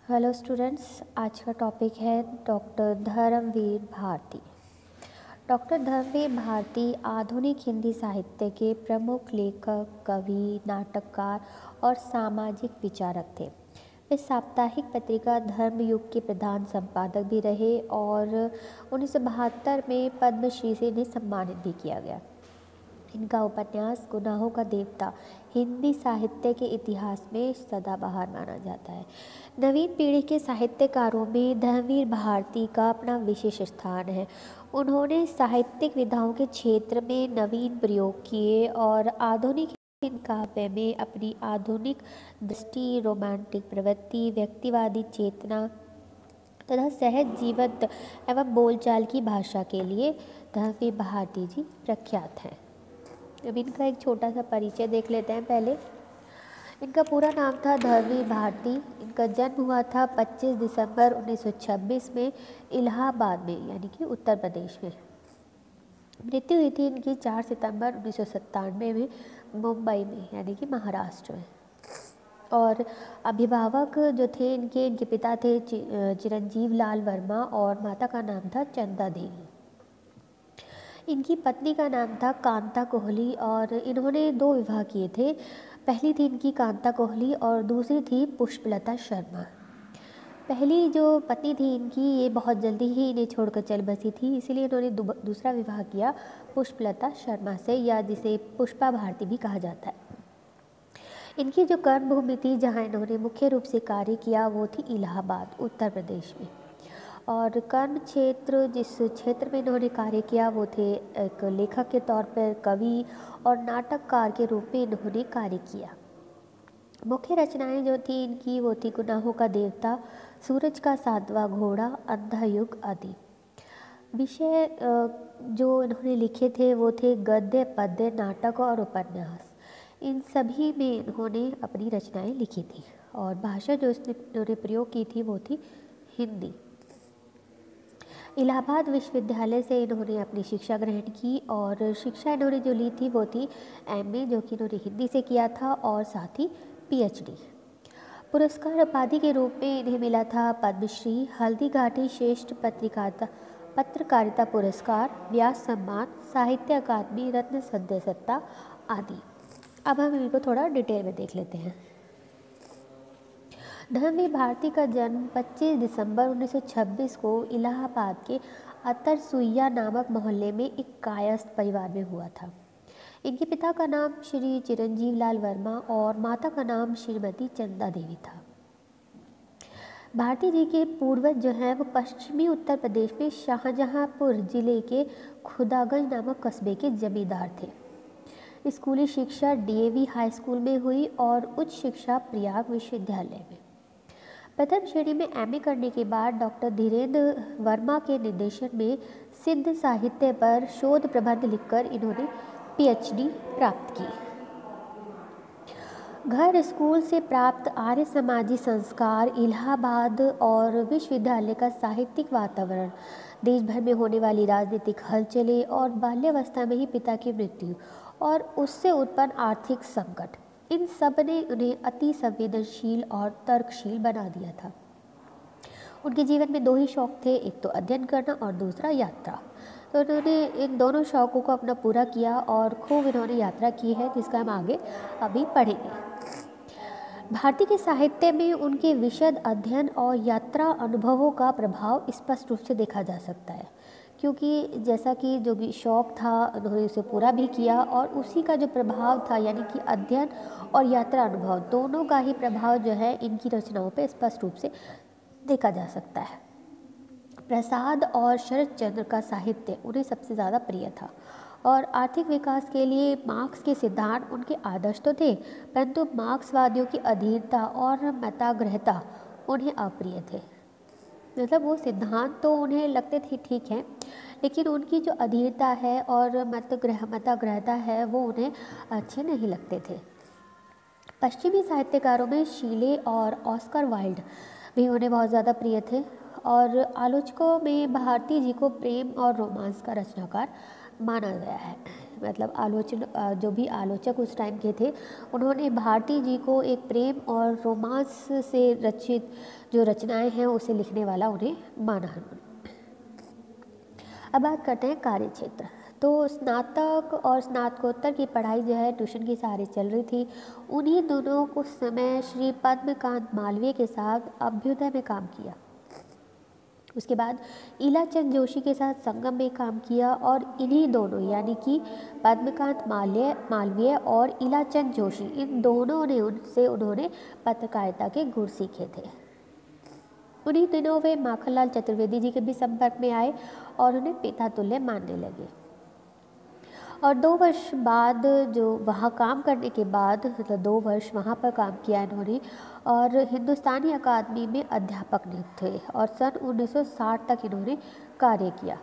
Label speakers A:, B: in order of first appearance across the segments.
A: Hello students, आज का topic है डॉक्टर धर्मवीर भारती। डॉक्टर धर्मवीर भारती आधुनिक हिंदी साहित्य के प्रमुख लेखक, कवि, नाटककार और सामाजिक विचारक थे। वे साप्ताहिक पत्रिका धर्मयुग के प्रधान संपादक भी रहे और 1972 में पद्मश्री से इन्हें सम्मानित भी किया गया। इनका उपन्यास गुनाहों का देवता हिंदी साहित्य के इतिहास में सदाबहार माना जाता है। नवीन पीढ़ी के साहित्यकारों में धर्मवीर भारती का अपना विशेष स्थान है। उन्होंने साहित्यिक विधाओं के क्षेत्र में नवीन प्रयोग किए और आधुनिक हिंदी काव्य में अपनी आधुनिक दृष्टि, रोमांटिक प्रवृत्ति, व्यक्तिवादी चेतना तथा सहज जीवंत एवं बोलचाल की भाषा के लिए धर्मवीर भारती जी प्रख्यात हैं। अब इनका एक छोटा सा परिचय देख लेते हैं। पहले इनका पूरा नाम था धर्मवीर भारती। इनका जन्म हुआ था 25 दिसंबर 1926 में इलाहाबाद में, यानी कि उत्तर प्रदेश में। मृत्यु हुई थी इनकी 4 सितंबर 1997 में मुंबई में, यानी कि महाराष्ट्र में। और अभिभावक जो थे इनके पिता थे चिरंजीव लाल वर्मा और माता का नाम था चंदा देवी। इनकी पत्नी का नाम था कांता कोहली और इन्होंने 2 विवाह किए थे। पहली थी इनकी कांता कोहली और दूसरी थी पुष्पलता शर्मा। पहली जो पत्नी थी इनकी, ये बहुत जल्दी ही इन्हें छोड़कर चल बसी थी, इसीलिए इन्होंने दूसरा विवाह किया पुष्पलता शर्मा से, या जिसे पुष्पा भारती भी कहा जाता है। इनकी जो कर्मभूमि थी जहाँ इन्होंने मुख्य रूप से कार्य किया वो थी इलाहाबाद, उत्तर प्रदेश में। और कर्म क्षेत्र, जिस क्षेत्र में इन्होंने कार्य किया वो थे एक लेखक के तौर पर, कवि और नाटककार के रूप में इन्होंने कार्य किया। मुख्य रचनाएं जो थी इनकी वो थी गुनाहों का देवता, सूरज का 7वां घोड़ा, अंधा युग आदि। विषय जो इन्होंने लिखे थे वो थे गद्य, पद्य, नाटक और उपन्यास। इन सभी में इन्होंने अपनी रचनाएं लिखी थी और भाषा जो इन्होंने प्रयोग की थी वो थी हिंदी। इलाहाबाद विश्वविद्यालय से इन्होंने अपनी शिक्षा ग्रहण की और शिक्षा इन्होंने जो ली थी वो थी एमए, जो कि इन्होंने हिंदी से किया था, और साथ ही पीएचडी। पुरस्कार उपाधि के रूप में इन्हें मिला था पद्मश्री, हल्दीघाटी श्रेष्ठ पत्रकारिता पुरस्कार, व्यास सम्मान, साहित्य अकादमी रत्न सदस्यता आदि। अब हम इनको थोड़ा डिटेल में देख लेते हैं। धर्मवीर भारती का जन्म 25 दिसंबर 1926 को इलाहाबाद के अतर सुइया नामक मोहल्ले में एक कायस्थ परिवार में हुआ था। इनके पिता का नाम श्री चिरंजीव लाल वर्मा और माता का नाम श्रीमती चंदा देवी था। भारती जी के पूर्वज जो हैं वो पश्चिमी उत्तर प्रदेश में शाहजहांपुर जिले के खुदागंज नामक कस्बे के जमींदार थे। स्कूली शिक्षा डीएवी हाई स्कूल में हुई और उच्च शिक्षा प्रयाग विश्वविद्यालय में। प्रथम श्रेणी में एमए करने के बाद डॉक्टर धीरेन्द्र वर्मा के निर्देशन में सिद्ध साहित्य पर शोध प्रबंध लिखकर इन्होंने पीएचडी प्राप्त की। घर स्कूल से प्राप्त आर्य समाजी संस्कार, इलाहाबाद और विश्वविद्यालय का साहित्यिक वातावरण, देश भर में होने वाली राजनीतिक हलचलें और बाल्यावस्था में ही पिता की मृत्यु और उससे उत्पन्न आर्थिक संकट, इन सब ने उन्हें अति संवेदनशील और तर्कशील बना दिया था। उनके जीवन में 2 ही शौक थे, एक तो अध्ययन करना और दूसरा यात्रा। तो उन्होंने इन दोनों शौकों को अपना पूरा किया और खूब इन्होंने यात्रा की है, जिसका हम आगे अभी पढ़ेंगे। भारती के साहित्य में उनके विशद अध्ययन और यात्रा अनुभवों का प्रभाव स्पष्ट रूप से देखा जा सकता है, क्योंकि जैसा कि जो भी शौक़ था उन्होंने उसे पूरा भी किया और उसी का जो प्रभाव था, यानी कि अध्ययन और यात्रा अनुभव दोनों का ही प्रभाव जो है इनकी रचनाओं पे स्पष्ट रूप से देखा जा सकता है। प्रसाद और शरद चंद्र का साहित्य उन्हें सबसे ज़्यादा प्रिय था और आर्थिक विकास के लिए मार्क्स के सिद्धांत उनके आदर्श तो थे, परंतु मार्क्सवादियों की अधीरता और मताग्रहता उन्हें अप्रिय थे। मतलब वो सिद्धांत तो उन्हें लगते थे ठीक है, लेकिन उनकी जो अधीरता है और मताग्रहता है वो उन्हें अच्छे नहीं लगते थे। पश्चिमी साहित्यकारों में शीले और ऑस्कर वाइल्ड भी उन्हें बहुत ज़्यादा प्रिय थे और आलोचकों में भारती जी को प्रेम और रोमांस का रचनाकार माना गया है। मतलब जो भी आलोचक उस टाइम के थे, उन्होंने भारती जी को एक प्रेम और रोमांस से रचित जो रचनाएं हैं उसे लिखने वाला उन्हें माना है। अब बात करते हैं कार्य क्षेत्र। तो स्नातक और स्नातकोत्तर की पढ़ाई जो है ट्यूशन की सहारे चल रही थी। उन्हीं दोनों कुछ समय श्री पद्मकांत मालवीय के साथ अभ्युदय में काम किया। उसके बाद इलाचंद जोशी के साथ संगम में काम किया और इन्हीं दोनों यानी कि पद्मकांत मालवीय और इलाचंद जोशी, इन दोनों ने उन्होंने पत्रकारिता के गुण सीखे थे। उन्हीं दिनों वे माखनलाल चतुर्वेदी जी के भी संपर्क में आए और उन्हें पिता तुल्य मानने लगे। और 2 वर्ष बाद जो वहाँ काम करने के बाद, मतलब 2 वर्ष वहाँ पर काम किया इन्होंने और हिंदुस्तानी अकादमी में अध्यापक नियुक्त थे और सन 1960 तक इन्होंने कार्य किया।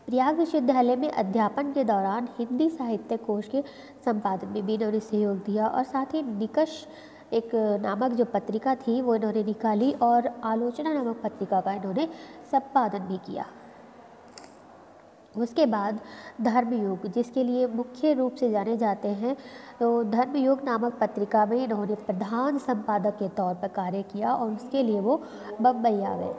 A: प्रयाग विश्वविद्यालय में अध्यापन के दौरान हिंदी साहित्य कोश के संपादन में भी इन्होंने सहयोग दिया और साथ ही निकष एक नामक जो पत्रिका थी वो इन्होंने निकाली और आलोचना नामक पत्रिका का इन्होंने संपादन भी किया। उसके बाद धर्मयुग, जिसके लिए मुख्य रूप से जाने जाते हैं, तो धर्मयुग नामक पत्रिका में इन्होंने प्रधान संपादक के तौर पर कार्य किया और उसके लिए वो बम्बई आ गए।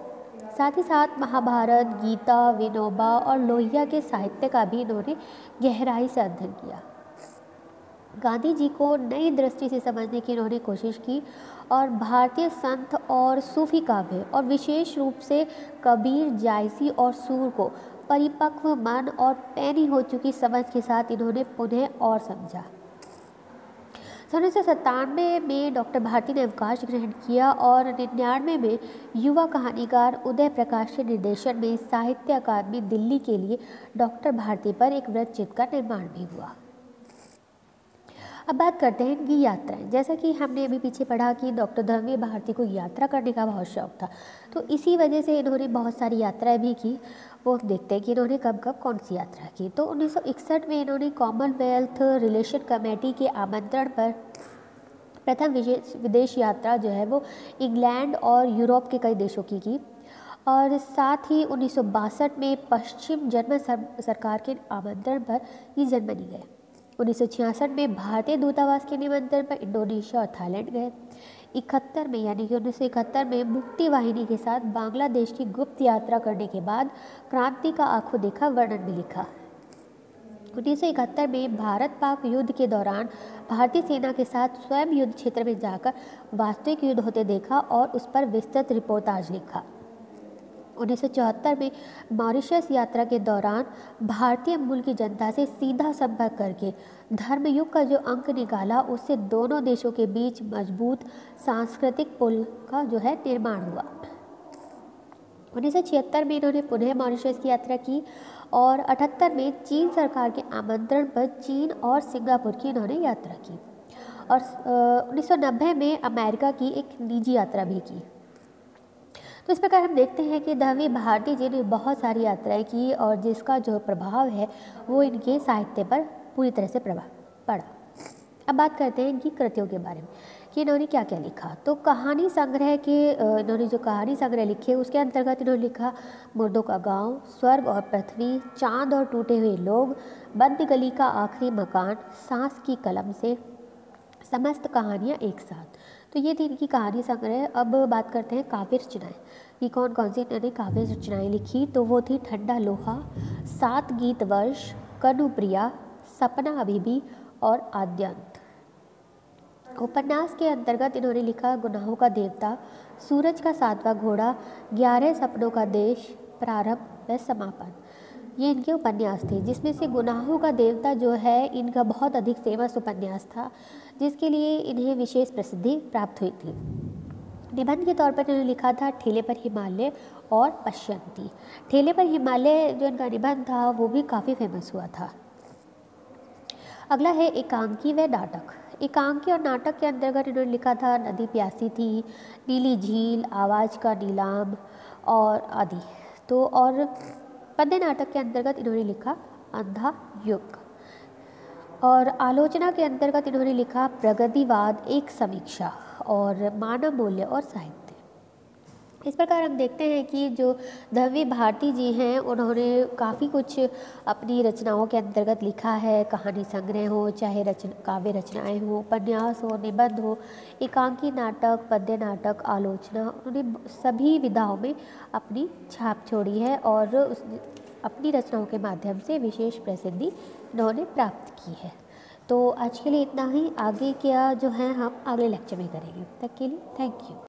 A: साथ ही साथ महाभारत, गीता, विनोबा और लोहिया के साहित्य का भी इन्होंने गहराई से अध्ययन किया। गांधी जी को नई दृष्टि से समझने की इन्होंने कोशिश की और भारतीय संत और सूफी काव्य और विशेष रूप से कबीर, जायसी और सूर को परिपक्व मन और पैनी हो चुकी समझ के साथ इन्होंने पुनः और समझा। सन 1997 में डॉक्टर भारती ने अवकाश ग्रहण किया और 1999 में युवा कहानीकार उदय प्रकाश के निर्देशन में साहित्य अकादमी दिल्ली के लिए डॉक्टर भारती पर एक वृत्त चित्र का निर्माण भी हुआ। अब बात करते हैं इनकी यात्राएं। जैसा कि हमने अभी पीछे पढ़ा कि डॉक्टर धर्मवीर भारती को यात्रा करने का बहुत शौक था, तो इसी वजह से इन्होंने बहुत सारी यात्राएं भी की। वो देखते हैं कि इन्होंने कब कब कौन सी यात्रा की। तो 1961 में इन्होंने कॉमनवेल्थ रिलेशन कमेटी के आमंत्रण पर प्रथम विदेश यात्रा जो है वो इंग्लैंड और यूरोप के कई देशों की और साथ ही 1962 में पश्चिम जर्मन सरकार के आमंत्रण पर ये जर्मनी गए। 1966 में भारतीय दूतावास के निमंत्रण पर इंडोनेशिया और थाईलैंड गए। 71 में यानी कि 1971 में मुक्ति वाहिनी के साथ बांग्लादेश की गुप्त यात्रा करने के बाद क्रांति का आंखों देखा वर्णन भी लिखा। 1971 में भारत पाक युद्ध के दौरान भारतीय सेना के साथ स्वयं युद्ध क्षेत्र में जाकर वास्तविक युद्ध होते देखा और उस पर विस्तृत रिपोर्टाज लिखा। 1974 में मॉरिशस यात्रा के दौरान भारतीय मूल की जनता से सीधा संपर्क करके धर्मयुग का जो अंक निकाला, उससे दोनों देशों के बीच मजबूत सांस्कृतिक पुल का जो है निर्माण हुआ। 1976 में इन्होंने पुनः मॉरिशस की यात्रा की और 78 में चीन सरकार के आमंत्रण पर चीन और सिंगापुर की इन्होंने यात्रा की और 1990 में अमेरिका की एक निजी यात्रा भी की। तो इस प्रकार हम देखते हैं कि धर्मवीर भारती जी ने बहुत सारी यात्राएं की और जिसका जो प्रभाव है वो इनके साहित्य पर पूरी तरह से प्रभाव पड़ा। अब बात करते हैं इनकी कृतियों के बारे में कि इन्होंने क्या क्या लिखा। तो कहानी संग्रह के इन्होंने जो कहानी संग्रह लिखे उसके अंतर्गत इन्होंने लिखा मुर्दों का गांव, स्वर्ग और पृथ्वी, चांद और टूटे हुए लोग, बंद गली का आखिरी मकान, सांस की कलम से, समस्त कहानियाँ एक साथ। तो ये थी इनकी कहानी संग्रह। अब बात करते हैं काव्य रचनाएँ कि कौन कौन सी इन्होंने काव्य रचनाएँ लिखी। तो वो थी ठंडा लोहा, 7 गीत वर्ष, कनुप्रिया, सपना अभी और आद्यंत। उपन्यास के अंतर्गत इन्होंने लिखा गुनाहों का देवता, सूरज का 7वां घोड़ा, 11 सपनों का देश, प्रारंभ व समापन। ये इनके उपन्यास थे, जिसमें से गुनाहों का देवता जो है इनका बहुत अधिक फेमस उपन्यास था, जिसके लिए इन्हें विशेष प्रसिद्धि प्राप्त हुई थी। निबंध के तौर पर इन्होंने लिखा था ठेले पर हिमालय और पश्यंती। ठेले पर हिमालय जो इनका निबंध था वो भी काफ़ी फेमस हुआ था। अगला है एकांकी व नाटक। एकांकी और नाटक के अंतर्गत इन्होंने लिखा था नदी प्यासी थी, नीली झील, आवाज़ का नीलाम और आदि। तो और पद्य नाटक के अंतर्गत इन्होंने लिखा अंधा युग और आलोचना के अंतर्गत इन्होंने लिखा प्रगतिवाद एक समीक्षा और मानव मूल्य और साहित्य। इस प्रकार हम देखते हैं कि जो धरमवीर भारती जी हैं, उन्होंने काफ़ी कुछ अपनी रचनाओं के अंतर्गत लिखा है। कहानी संग्रह हो, चाहे काव्य रचनाएं हो, उपन्यास हो, निबंध हो, एकांकी नाटक, पद्य नाटक, आलोचना, उन्होंने सभी विधाओं में अपनी छाप छोड़ी है और अपनी रचनाओं के माध्यम से विशेष प्रसिद्धि उन्होंने प्राप्त की है। तो आज के लिए इतना ही। आगे क्या जो है हम अगले लेक्चर में करेंगे। तब तक के लिए थैंक यू।